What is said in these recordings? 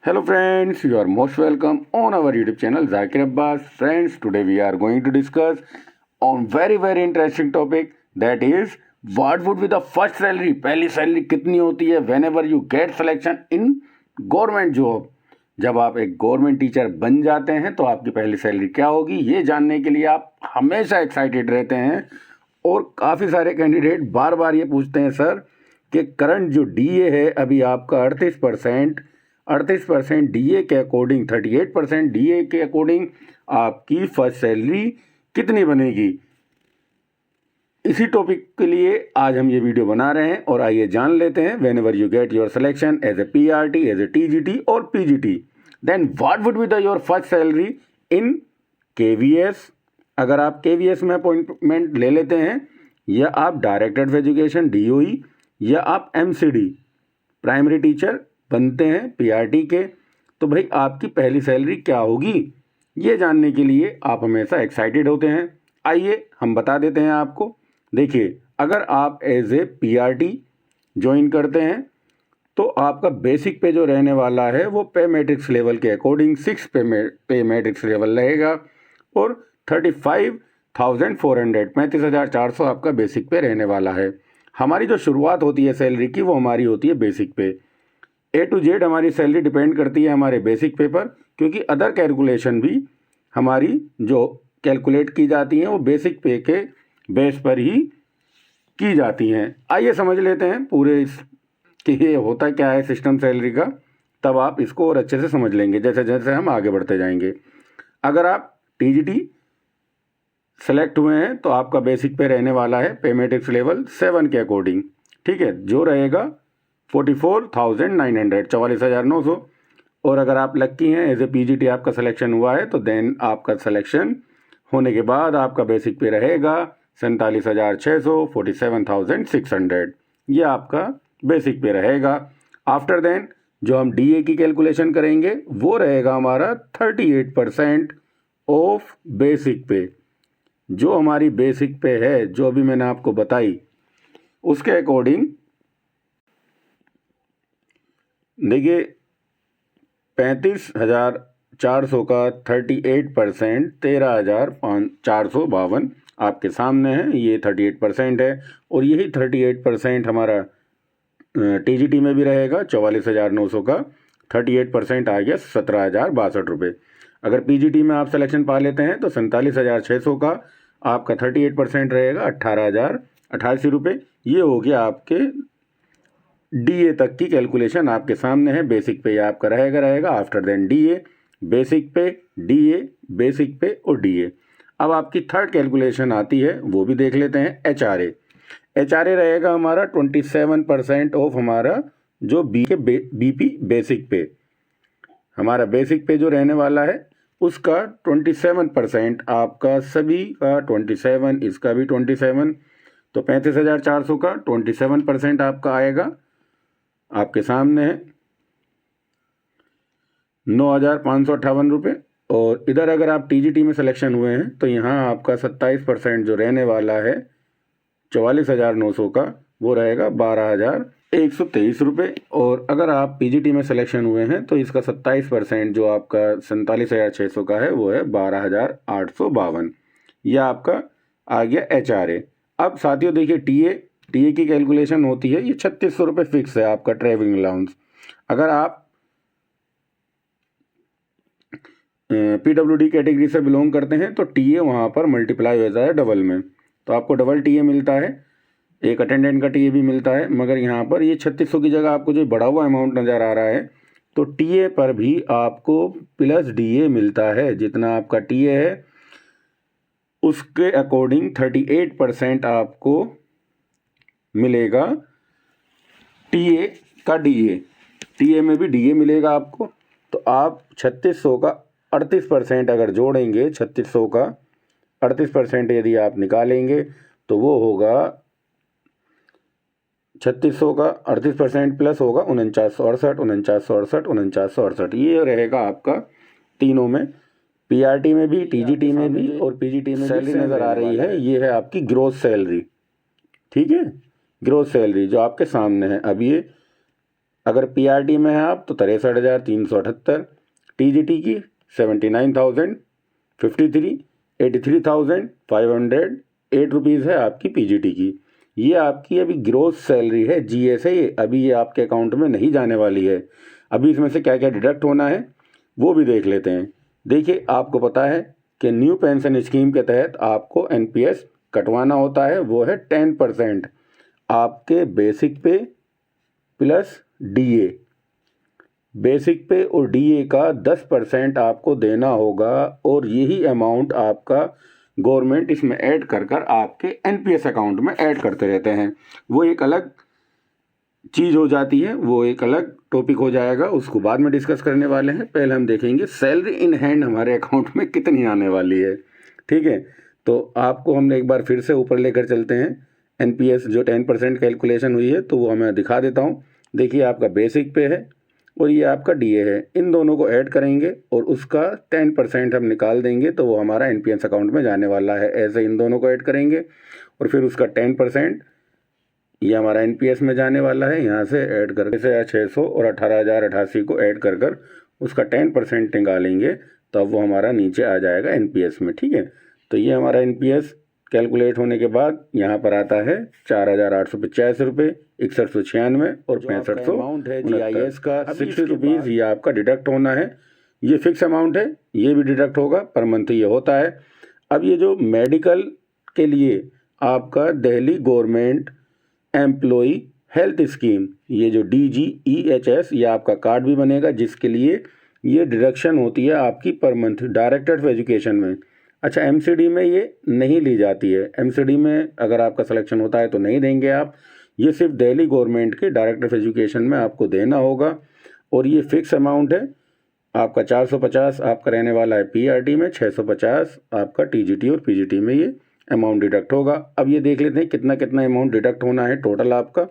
Hello friends, you are most welcome on our YouTube channel Zakir Abbas. Friends, today we are going to discuss on very interesting topic, that is what would be the first salary. पहली salary कितनी होती है whenever you get selection in government job. जब आप एक government teacher बन जाते हैं तो आपकी पहली सैलरी क्या होगी, ये जानने के लिए आप हमेशा एक्साइटेड रहते हैं। और काफ़ी सारे कैंडिडेट बार बार ये पूछते हैं सर कि करंट जो डीए है अभी आपका 38% डीए के अकॉर्डिंग 38% डीए के अकॉर्डिंग आपकी फर्स्ट सैलरी कितनी बनेगी। इसी टॉपिक के लिए आज हम ये वीडियो बना रहे हैं और आइए जान लेते हैं। Whenever you get your selection as a PRT, as a TGT और PGT, then what would be the your first salary in KVS. अगर आप केवीएस में अपॉइंटमेंट ले लेते हैं, या आप डायरेक्टर ऑफ एजुकेशन डीओई, या आप एमसीडी प्राइमरी टीचर बनते हैं पीआरटी के, तो भाई आपकी पहली सैलरी क्या होगी, ये जानने के लिए आप हमेशा एक्साइटेड होते हैं। आइए हम बता देते हैं आपको। देखिए, अगर आप एज ए पीआरटी ज्वाइन करते हैं तो आपका बेसिक पे जो रहने वाला है वो पे मैट्रिक्स लेवल के अकॉर्डिंग 6 पे मैट्रिक्स लेवल रहेगा और 35,400 आपका बेसिक पे रहने वाला है। हमारी जो शुरुआत होती है सैलरी की वो हमारी होती है बेसिक पे। ए टू जेड हमारी सैलरी डिपेंड करती है हमारे बेसिक पे पर, क्योंकि अदर कैलकुलेशन भी हमारी जो कैलकुलेट की जाती हैं वो बेसिक पे के बेस पर ही की जाती हैं। आइए समझ लेते हैं पूरे इस कि ये होता क्या है सिस्टम सैलरी का, तब आप इसको और अच्छे से समझ लेंगे जैसे जैसे हम आगे बढ़ते जाएंगे। अगर आप टीजीटी सेलेक्ट हुए हैं तो आपका बेसिक पे रहने वाला है पे मैट्रिक्स लेवल 7 के अकॉर्डिंग, ठीक है, जो रहेगा 44,900, 44,900। और अगर आप लक्की हैं एज ए पीजीटी आपका सिलेक्शन हुआ है तो देन आपका सिलेक्शन होने के बाद आपका बेसिक पे रहेगा 47,600, 47,600, ये आपका बेसिक पे रहेगा। आफ्टर देन जो हम डीए की कैलकुलेशन करेंगे वो रहेगा हमारा 38% ऑफ बेसिक पे। जो हमारी बेसिक पे है जो अभी मैंने आपको बताई उसके अकॉर्डिंग देखिए 35,400 का 38% 13,452 आपके सामने है, ये 38% है। और यही 38% हमारा टीजीटी में भी रहेगा। 44,900 का 38% आ गया 17,062 रुपये। अगर पीजीटी में आप सिलेक्शन पा लेते हैं तो 47,600 का आपका 38% रहेगा 18,088 रुपये। ये हो गया आपके डीए तक की कैलकुलेशन आपके सामने है। बेसिक पे आपका रहेगा आफ्टर देन डीए, बेसिक पे, डीए, बेसिक पे और डीए। अब आपकी थर्ड कैलकुलेशन आती है, वो भी देख लेते हैं। एचआरए रहेगा हमारा 27% ऑफ हमारा जो बीपी बेसिक पे, हमारा बेसिक पे जो रहने वाला है उसका 27% आपका सभी का 27, इसका भी 27, तो 35,400 का 27% आपका आएगा आपके सामने है 9,558 रुपये। और इधर अगर आप टीजीटी में सिलेक्शन हुए हैं तो यहाँ आपका 27% जो रहने वाला है 44,900 का वो रहेगा 12,123 रुपये। और अगर आप पीजीटी में सिलेक्शन हुए हैं तो इसका 27% जो आपका 47,600 का है वो है 12,852। यह आपका आ गया एचआरए। अब साथियों देखिए, टीए की कैलकुलेशन होती है, ये 3,600 रुपये फिक्स है आपका ट्रैवलिंग अलाउंस। अगर आप पीडब्ल्यूडी कैटेगरी से बिलोंग करते हैं तो टीए वहाँ पर मल्टीप्लाई हो जाता है डबल में, तो आपको डबल टीए मिलता है, एक अटेंडेंट का टीए भी मिलता है। मगर यहाँ पर ये 3,600 की जगह आपको जो बढ़ा हुआ अमाउंट नज़र आ रहा है तो टीए पर भी आपको प्लस डीए मिलता है। जितना आपका टीए है उसके अकॉर्डिंग 38% आपको मिलेगा टीए का डीए, टीए में भी डीए मिलेगा आपको। तो आप 3,600 का 38% अगर जोड़ेंगे, 3,600 का 38% यदि आप निकालेंगे तो वो होगा 3,600 का 38% प्लस होगा 49,68, 49,68, 49,68। ये रहेगा आपका तीनों में, पीआरटी में भी, टीजीटी में भी और पीजीटी में सैलरी नज़र आ रही है। ये है आपकी ग्रोथ सैलरी, ठीक है, ग्रोथ सैलरी जो आपके सामने है। अब ये अगर पीआरटी में है आप तो 63,378, टीजीटी की 79,053, 83,508 रुपीज़ है आपकी पीजीटी की। ये आपकी अभी ग्रोस सैलरी है, जीएस है ये, अभी ये आपके अकाउंट में नहीं जाने वाली है। अभी इसमें से क्या क्या डिडक्ट होना है वो भी देख लेते हैं। देखिए, आपको पता है कि न्यू पेंशन स्कीम के तहत आपको एनपीएस कटवाना होता है, वो है 10% आपके बेसिक पे प्लस डीए। बेसिक पे और डीए का 10% आपको देना होगा, और यही अमाउंट आपका गवर्नमेंट इसमें ऐड कर कर आपके एनपीएस अकाउंट में ऐड करते रहते हैं। वो एक अलग चीज़ हो जाती है, वो एक अलग टॉपिक हो जाएगा, उसको बाद में डिस्कस करने वाले हैं। पहले हम देखेंगे सैलरी इन हैंड हमारे अकाउंट में कितनी आने वाली है। ठीक है, तो आपको हम एक बार फिर से ऊपर लेकर चलते हैं। एनपीएस जो 10% कैलकुलेशन हुई है तो वो हमें दिखा देता हूँ। देखिए, आपका बेसिक पे है और ये आपका डीए है, इन दोनों को ऐड करेंगे और उसका 10% हम निकाल देंगे तो वो हमारा एनपीएस अकाउंट में जाने वाला है। ऐसे इन दोनों को ऐड करेंगे और फिर उसका 10% ये हमारा एनपीएस में जाने वाला है। यहाँ से ऐड करके से 600 और 18,088 को ऐड कर कर उसका 10% निकालेंगे तो वो हमारा नीचे आ जाएगा एनपीएस में। ठीक है, तो ये हमारा एनपीएस कैलकुलेट होने के बाद यहाँ पर आता है 4,885 रुपये, 6196 और 6500 अमाउंट है जीआईएस का 60 रुपीज़, ये आपका डिडक्ट होना है। ये फिक्स अमाउंट है, ये भी डिडक्ट होगा, पर मंथ ये होता है। अब ये जो मेडिकल के लिए आपका Delhi government employee health scheme, ये जो DGEHS, ये आपका कार्ड भी बनेगा जिसके लिए ये डिडक्शन होती है आपकी per month director of education में। अच्छा, एमसीडी में ये नहीं ली जाती है, एमसीडी में अगर आपका सिलेक्शन होता है तो नहीं देंगे आप, ये सिर्फ दिल्ली गवर्नमेंट के डायरेक्टर ऑफ एजुकेशन में आपको देना होगा। और ये फिक्स अमाउंट है आपका 450 आपका रहने वाला है पीआरटी में, 650 आपका टीजीटी और पीजीटी में ये अमाउंट डिडक्ट होगा। अब ये देख लेते हैं कितना कितना अमाउंट डिडक्ट होना है टोटल। आपका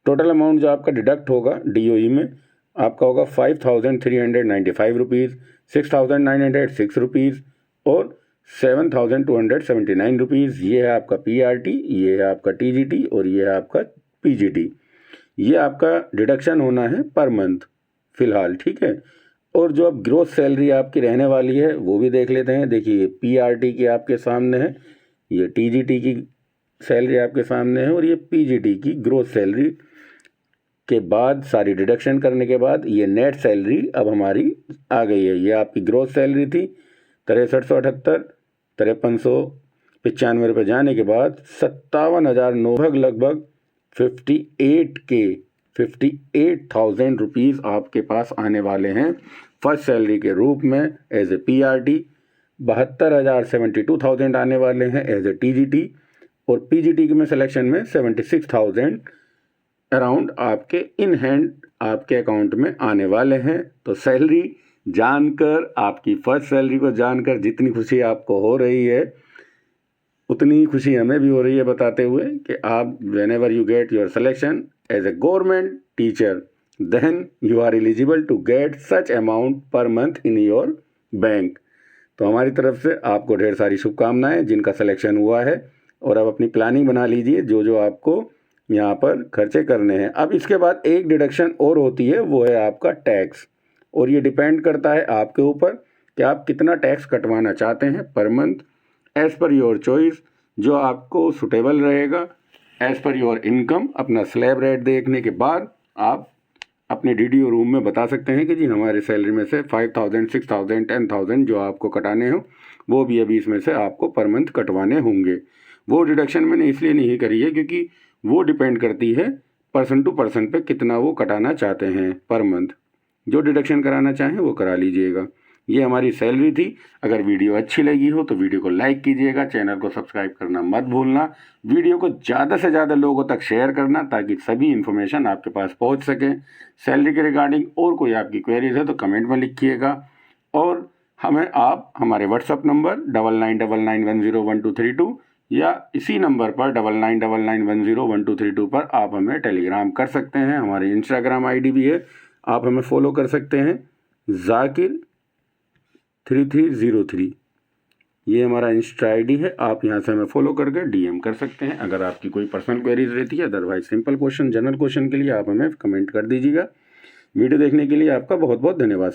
टोटल अमाउंट जो आपका डिडक्ट होगा डीओई में आपका होगा 5,395 रुपीज़, 6,906 रुपीज़ और 7,279 रुपीज़। ये है आपका पीआरटी, ये है आपका टीजीटी और ये है आपका पीजीटी। ये आपका डिडक्शन होना है पर मंथ फ़िलहाल। ठीक है, और जो अब ग्रोथ सैलरी आपकी रहने वाली है वो भी देख लेते हैं। देखिए, पीआरटी की आपके सामने है, ये टीजीटी की सैलरी आपके सामने है और ये पीजीटी की ग्रोथ सैलरी के बाद सारी डिडक्शन करने के बाद ये नेट सैलरी अब हमारी आ गई है। ये आपकी ग्रोथ सैलरी थी 6378, 5395 रुपये जाने के बाद 57,009 लगभग 58,000 रुपीज़ आपके पास आने वाले हैं फर्स्ट सैलरी के रूप में एज ए पीआरटी। 72,000 आने वाले हैं एज ए टीजीटी और पीजीटी में सिलेक्शन में 76,000 अराउंड आपके इन हैंड आपके अकाउंट में आने वाले हैं। तो सैलरी जानकर, आपकी फर्स्ट सैलरी को जानकर जितनी खुशी आपको हो रही है उतनी खुशी हमें भी हो रही है बताते हुए कि आप whenever you get your selection as a government teacher then you are eligible to get such amount per month in your bank। तो हमारी तरफ से आपको ढेर सारी शुभकामनाएं जिनका सिलेक्शन हुआ है, और अब अपनी प्लानिंग बना लीजिए जो जो आपको यहाँ पर खर्चे करने हैं। अब इसके बाद एक डिडक्शन और होती है, वो है आपका टैक्स, और ये डिपेंड करता है आपके ऊपर कि आप कितना टैक्स कटवाना चाहते हैं per month as per your choice, जो आपको सुटेबल रहेगा एज़ पर योर इनकम। अपना स्लैब रेट देखने के बाद आप अपने डीडीओ रूम में बता सकते हैं कि जी हमारे सैलरी में से 5,000, 6,000, 10,000 जो आपको कटाने हो वो भी अभी इसमें से आपको पर मंथ कटवाने होंगे। वो डिडक्शन मैंने इसलिए नहीं करी है क्योंकि वो डिपेंड करती है पर्सन टू पर्सन पे कितना वो कटाना चाहते हैं पर मंथ। जो डिडक्शन कराना चाहें वो करा लीजिएगा। ये हमारी सैलरी थी। अगर वीडियो अच्छी लगी हो तो वीडियो को लाइक कीजिएगा, चैनल को सब्सक्राइब करना मत भूलना, वीडियो को ज़्यादा से ज़्यादा लोगों तक शेयर करना ताकि सभी इन्फॉर्मेशन आपके पास पहुंच सके। सैलरी के रिगार्डिंग और कोई आपकी क्वेरीज है तो कमेंट में लिखिएगा, और हमें आप हमारे व्हाट्सअप नंबर 9999101232 या इसी नंबर पर 9999101232 पर आप हमें टेलीग्राम कर सकते हैं। हमारी इंस्टाग्राम आईडी भी है, आप हमें फॉलो कर सकते हैं, जाकिर 3303। ये हमारा इंस्टा आईडी है, आप यहाँ से हमें फॉलो करके डीएम कर सकते हैं। अगर आपकी कोई पर्सनल क्वेरीज रहती है, otherwise simple question, general question के लिए आप हमें कमेंट कर दीजिएगा। वीडियो देखने के लिए आपका बहुत बहुत धन्यवाद।